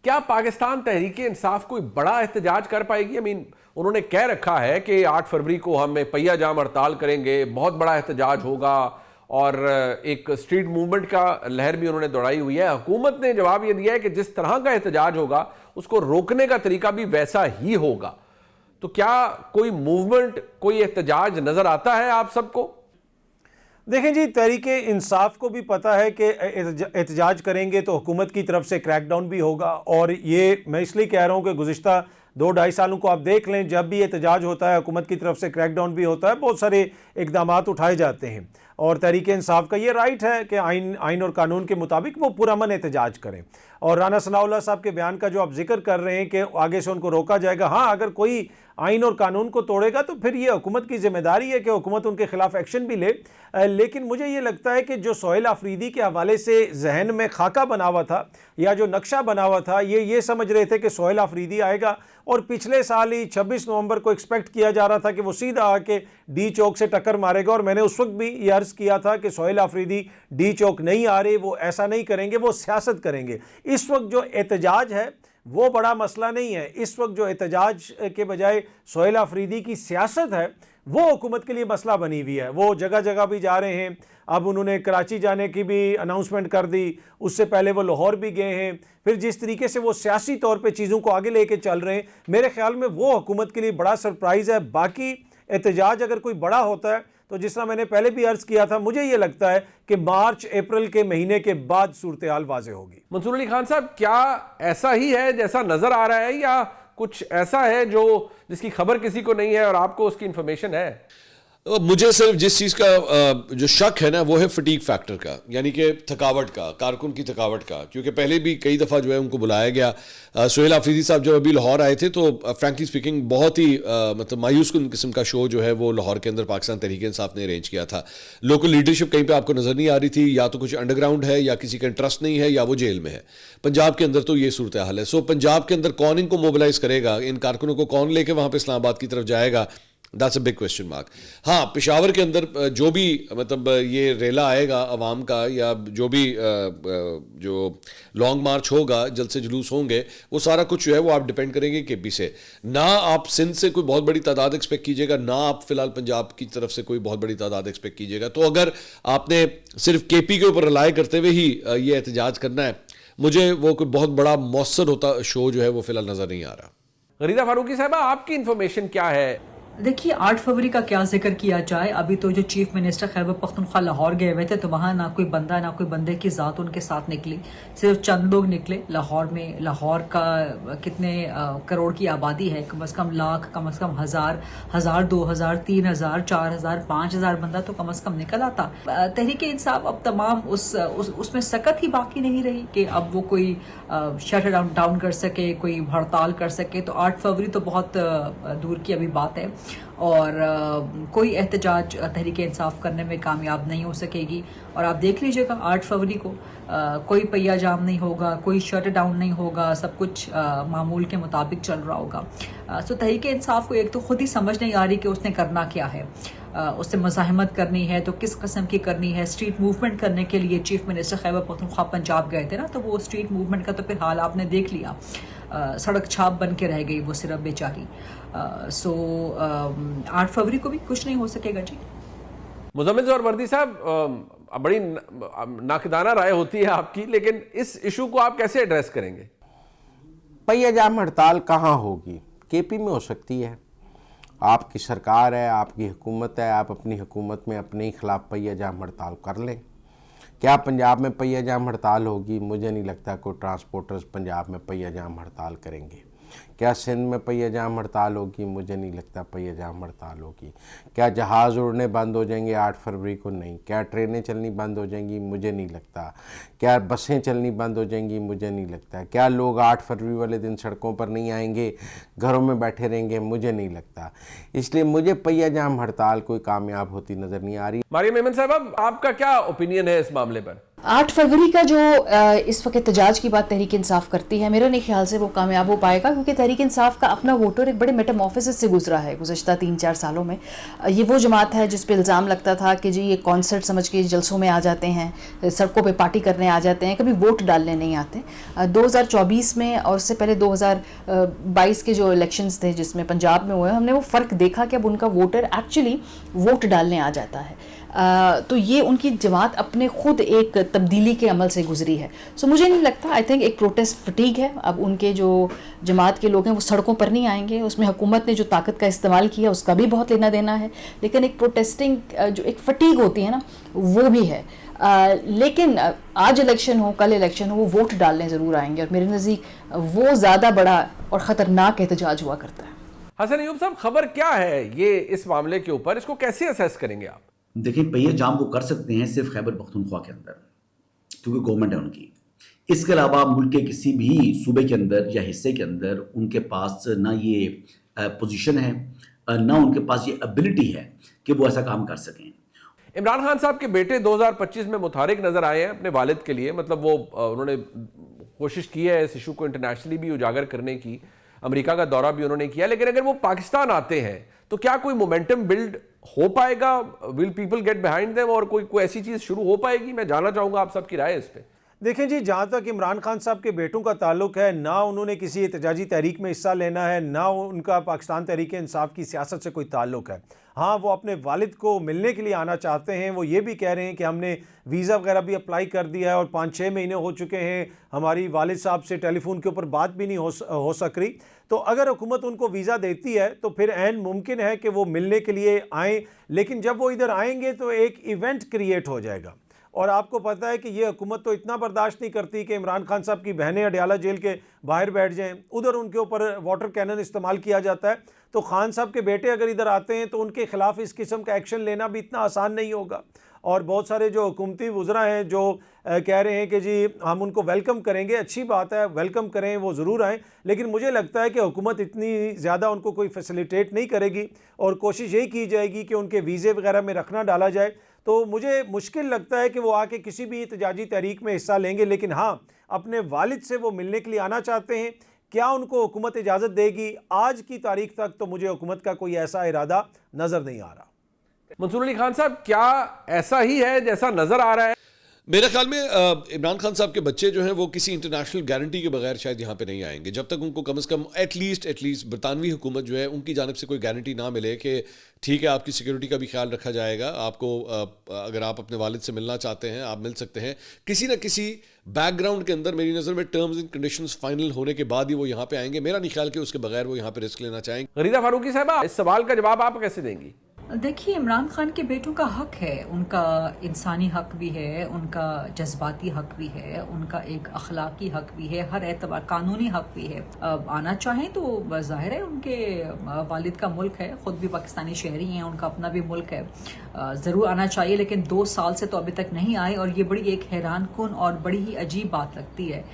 क्या पाकिस्तान तहरीक इंसाफ कोई बड़ा एहतजाज कर पाएगी? उन्होंने कह रखा है कि 8 फरवरी को हम पहिया जाम हड़ताल करेंगे, बहुत बड़ा एहतजाज होगा और एक स्ट्रीट मूवमेंट का लहर भी उन्होंने दौड़ाई हुई है। हुकूमत ने जवाब यह दिया है कि जिस तरह का एहतजाज होगा उसको रोकने का तरीका भी वैसा ही होगा। तो क्या कोई मूवमेंट, कोई एहतजाज नजर आता है आप सबको? देखें जी, तहरीके इंसाफ को भी पता है कि एहतजाज करेंगे तो हुकूमत की तरफ से क्रैकडाउन भी होगा। और ये मैं इसलिए कह रहा हूँ कि गुज़िश्ता 2-2.5 सालों को आप देख लें, जब भी एहतजाज होता है हुकूमत की तरफ से क्रैकडाउन भी होता है, बहुत सारे इकदाम उठाए जाते हैं। और तहरीक इंसाफ का ये राइट है कि आइन और कानून के मुताबिक वो पुरअमन एहतजाज करें। और राना सनाउल्लाह साहब के बयान का जो आप जिक्र कर रहे हैं कि आगे से उनको रोका जाएगा, हाँ, अगर कोई आइन और कानून को तोड़ेगा तो फिर ये हुकूमत की जिम्मेदारी है कि हुकूमत उनके खिलाफ एक्शन भी ले। लेकिन मुझे ये लगता है कि जो सोहेल आफरीदी के हवाले से जहन में खाका बना हुआ था या जो नक्शा बना हुआ था, ये समझ रहे थे कि सोहेल आफरीदी आएगा। और पिछले साल ही 26 नवंबर को एक्सपेक्ट किया जा रहा था कि वो सीधा आके डी चौक से टक्कर मारेगा। और मैंने उस वक्त भी ये अर्ज़ किया था कि सोहेल आफरीदी डी चौक नहीं आ रहे, वो ऐसा नहीं करेंगे, वो सियासत करेंगे। इस वक्त जो एहतजाज है वो बड़ा मसला नहीं है। इस वक्त जो एहतजाज के बजाय सोहेल आफरीदी की सियासत है वो हुकूमत के लिए मसला बनी हुई है। वो जगह जगह भी जा रहे हैं। अब उन्होंने कराची जाने की भी अनाउंसमेंट कर दी, उससे पहले वो लाहौर भी गए हैं। फिर जिस तरीके से वो सियासी तौर पे चीज़ों को आगे लेके चल रहे हैं, मेरे ख्याल में वो हुकूमत के लिए बड़ा सरप्राइज़ है। बाकी एहतजाज अगर कोई बड़ा होता है तो जिस तरह मैंने पहले भी अर्ज़ किया था, मुझे ये लगता है कि मार्च अप्रैल के महीने के बाद सूरत हाल वाज़ेह होगी। मंसूर अली खान साहब, क्या ऐसा ही है जैसा नजर आ रहा है या कुछ ऐसा है जिसकी खबर किसी को नहीं है और आपको उसकी इंफॉर्मेशन है? मुझे सिर्फ जिस चीज़ का जो शक है ना वो है फटीक फैक्टर का, यानी कि थकावट का, कारकुन की थकावट का। क्योंकि पहले भी कई दफ़ा जो है उनको बुलाया गया। सोहेल आफरीदी साहब जब अभी लाहौर आए थे तो फ्रैंकली स्पीकिंग बहुत ही मतलब मायूस कुन किस्म का शो जो है वो लाहौर के अंदर पाकिस्तान तहरीक इंसाफ ने अरेंज किया था। लोकल लीडरशिप कहीं पर आपको नज़र नहीं आ रही थी, या तो कुछ अंडरग्राउंड है या किसी का इंटरेस्ट नहीं है या वो जेल में है। पंजाब के अंदर तो ये सूरत हाल है। सो पंजाब के अंदर कौन इनको मोबिलाइज करेगा, इन कारकुनों को कौन लेके वहाँ पर इस्लामाबाद की तरफ जाएगा, that's a big question mark. हाँ, पेशावर के अंदर जो भी मतलब ये रेला आएगा अवाम का, या जो भी जो लॉन्ग मार्च होगा, जल्द से जुलूस होंगे, वो सारा कुछ जो है वो आप डिपेंड करेंगे केपी से। ना आप सिंध से कोई बहुत बड़ी तादाद एक्सपेक्ट कीजिएगा, ना आप फिलहाल पंजाब की तरफ से कोई बहुत बड़ी तादाद एक्सपेक्ट कीजिएगा। तो अगर आपने सिर्फ केपी के ऊपर रिलाई करते हुए ही ये एहतजाज करना है, मुझे वो कोई बहुत बड़ा मौसर होता शो जो है वो फिलहाल नज़र नहीं आ रहा। गरीदा फारूकी साहबा, आपकी इंफॉर्मेशन क्या है? देखिए, 8 फरवरी का क्या जिक्र किया जाए। अभी तो जो चीफ मिनिस्टर खैबर पख्तूनख्वा लाहौर गए हुए थे तो वहाँ ना कोई बंदा ना कोई बंदे की ज़ात उनके साथ निकली, सिर्फ चंद लोग निकले लाहौर में। लाहौर का कितने करोड़ की आबादी है, कम से कम लाख, कम से कम हज़ार, 2,000, 3,000, 4,000, 5,000 बंदा तो कम से कम निकल आता। तहरीक इंसाफ अब तमाम उसमें सकत ही बाकी नहीं रही कि अब वो कोई शट डाउन कर सके, कोई हड़ताल कर सके। तो 8 फरवरी तो बहुत दूर की अभी बात है और कोई एहतजाज तहरीक इंसाफ करने में कामयाब नहीं हो सकेगी। और आप देख लीजिएगा 8 फरवरी को कोई पहिया जाम नहीं होगा, कोई शट डाउन नहीं होगा, सब कुछ मामूल के मुताबिक चल रहा होगा। सो तहरीक इंसाफ को एक तो खुद ही समझ नहीं आ रही कि उसने करना क्या है। उससे मुज़ाहमत करनी है तो किस किस्म की करनी है। स्ट्रीट मूवमेंट करने के लिए चीफ मिनिस्टर खैबर पख्तूनख्वा पंजाब गए थे ना, तो वो स्ट्रीट मूवमेंट का तो फिर हाल आपने देख लिया। सड़क छाप बन के रह गई वो सिर्फ बेचारी। 8 फरवरी को भी कुछ नहीं हो सकेगा जी। मुज़म्मिल और वर्दी साहब, बड़ी नाकदाना राय होती है आपकी, लेकिन इस इशू को आप कैसे एड्रेस करेंगे? पहिया जाम हड़ताल कहाँ होगी? केपी में हो सकती है। आपकी सरकार है, आपकी हुकूमत है, आप अपनी हुकूमत में अपने ही खिलाफ पहिया जाम हड़ताल कर लें। क्या पंजाब में पहिया जाम हड़ताल होगी? मुझे नहीं लगता कोई ट्रांसपोर्टर्स पंजाब में पहिया जाम हड़ताल करेंगे। क्या सिंध में पहिया जाम हड़ताल होगी? मुझे नहीं लगता पहिया जाम हड़ताल होगी। क्या जहाज़ उड़ने बंद हो जाएंगे 8 फरवरी को? नहीं। क्या ट्रेनें चलनी बंद हो जाएंगी? मुझे नहीं लगता। क्या बसें चलनी बंद हो जाएंगी? मुझे नहीं लगता। क्या लोग 8 फरवरी वाले दिन सड़कों पर नहीं आएंगे, घरों में बैठे रहेंगे? मुझे नहीं लगता। इसलिए मुझे पहिया जाम हड़ताल कोई कामयाब होती नज़र नहीं आ रही। मारियम मेमन साहब, आपका क्या ओपिनियन है इस मामले पर? 8 फरवरी का जो इस वक्त एहतजाज की बात तहरीक इंसाफ करती है, मेरा नहीं ख्याल से वो कामयाब हो पाएगा, क्योंकि तहरीक इंसाफ का अपना वोटर एक बड़े मेटामॉर्फोसिस से गुजरा है गुज़श्ता 3-4 सालों में। ये वो जमात है जिस पे इल्ज़ाम लगता था कि जी ये कॉन्सर्ट समझ के जलसों में आ जाते हैं, सड़कों पे पार्टी करने आ जाते हैं, कभी वोट डालने नहीं आते। 2024 में और उससे पहले 2022 के जो इलेक्शंस थे जिसमें पंजाब में हुए, हमने वो फ़र्क देखा कि अब उनका वोटर एक्चुअली वोट डालने आ जाता है। तो ये उनकी जमात अपने खुद एक तब्दीली के अमल से गुजरी है। सो मुझे नहीं लगता, आई थिंक एक प्रोटेस्ट फटीग है। अब उनके जो जमात के लोग हैं वो सड़कों पर नहीं आएंगे, उसमें हुकूमत ने जो ताकत का इस्तेमाल किया उसका भी बहुत लेना देना है, लेकिन एक प्रोटेस्टिंग जो एक फटीग होती है ना वो भी है। लेकिन आज इलेक्शन हो कल इलेक्शन हो, वो वोट डालने ज़रूर आएंगे, और मेरे नज़दीक वो ज़्यादा बड़ा और ख़तरनाक एहतजाज हुआ करता है। हसन अयूब साहब, खबर क्या है ये इस मामले के ऊपर, इसको कैसे असेस करेंगे आप? देखिए, पहिया जाम वो कर सकते हैं सिर्फ खैबर पख्तूनख्वा के अंदर, क्योंकि गवर्नमेंट है उनकी। इसके अलावा मुल्क के किसी भी सूबे के अंदर या हिस्से के अंदर उनके पास ना ये पोजीशन है, ना उनके पास ये एबिलिटी है कि वो ऐसा काम कर सकें। इमरान खान साहब के बेटे 2025 में मुतारिक नजर आए हैं अपने वालिद के लिए, मतलब वो उन्होंने कोशिश की है इस इशू को इंटरनेशनली भी उजागर करने की, अमेरिका का दौरा भी उन्होंने किया, लेकिन अगर वो पाकिस्तान आते हैं तो क्या कोई मोमेंटम बिल्ड हो पाएगा? Will people get behind them, और कोई ऐसी चीज शुरू हो पाएगी? मैं जानना चाहूंगा आप सबकी राय इस पे। देखें जी, जहाँ तक इमरान खान साहब के बेटों का ताल्लुक है, ना उन्होंने किसी एहतजाजी तहरीक में हिस्सा लेना है, ना उनका पाकिस्तान तहरीक इंसाफ की सियासत से कोई ताल्लुक है। हाँ, वो अपने वालिद को मिलने के लिए आना चाहते हैं। वो ये भी कह रहे हैं कि हमने वीज़ा वगैरह भी अप्लाई कर दिया है और 5-6 महीने हो चुके हैं, हमारी वालिद साहब से टेलीफोन के ऊपर बात भी नहीं हो सक रही। तो अगर हुकूमत उनको वीज़ा देती है तो फिर ऐन मुमकिन है कि वो मिलने के लिए आएँ, लेकिन जब वो इधर आएंगे तो एक इवेंट क्रिएट हो जाएगा। और आपको पता है कि ये हुकूमत तो इतना बर्दाश्त नहीं करती कि इमरान खान साहब की बहनें अडयाला जेल के बाहर बैठ जाएं, उधर उनके ऊपर वाटर कैनन इस्तेमाल किया जाता है। तो खान साहब के बेटे अगर इधर आते हैं तो उनके खिलाफ इस किस्म का एक्शन लेना भी इतना आसान नहीं होगा। और बहुत सारे जो हुकूमती वज़रा हैं जो कह रहे हैं कि जी हम उनको वेलकम करेंगे, अच्छी बात है, वेलकम करें, वो ज़रूर आएँ, लेकिन मुझे लगता है कि हुकूमत इतनी ज़्यादा उनको कोई फैसिलिटेट नहीं करेगी और कोशिश यही की जाएगी कि उनके वीज़े वगैरह में रखना डाला जाए। तो मुझे मुश्किल लगता है कि वो आके किसी भी एहतजाजी तहरीक में हिस्सा लेंगे, लेकिन हाँ, अपने वालिद से वो मिलने के लिए आना चाहते हैं। क्या उनको हुकूमत इजाज़त देगी? आज की तारीख तक तो मुझे हुकूमत का कोई ऐसा इरादा नज़र नहीं आ रहा। मंसूर अली खान साहब, क्या ऐसा ही है जैसा नजर आ रहा है? मेरे ख्याल में इमरान खान साहब के बच्चे जो हैं वो किसी इंटरनेशनल गारंटी के बगैर शायद यहाँ पे नहीं आएंगे, जब तक उनको कम से कम एटलीस्ट बरतानवी हुकूमत जो है उनकी जानब से कोई गारंटी ना मिले कि ठीक है आपकी सिक्योरिटी का भी ख्याल रखा जाएगा, आपको अगर आप अपने वालिद से मिलना चाहते हैं आप मिल सकते हैं। किसी न किसी बैकग्राउंड के अंदर मेरी नज़र में टर्म्स एंड कंडीशंस फाइनल होने के बाद ही वो यहाँ पे आएंगे। मेरा नहीं ख्याल कि उसके बगैर वो यहाँ पे रिस्क लेना चाहेंगे। गरीदा फारूकी साहबा, इस सवाल का जवाब आप कैसे देंगी? देखिए, इमरान खान के बेटों का हक है, उनका इंसानी हक भी है, उनका जज्बाती हक भी है, उनका एक अखलाकी हक भी है, हर एतबार कानूनी हक भी है। आना चाहें तो जाहिर है उनके वालिद का मुल्क है, खुद भी पाकिस्तानी शहरी हैं, उनका अपना भी मुल्क है, ज़रूर आना चाहिए, लेकिन 2 साल से तो अभी तक नहीं आए, और ये बड़ी एक हैरान कुन और बड़ी ही अजीब बात लगती है।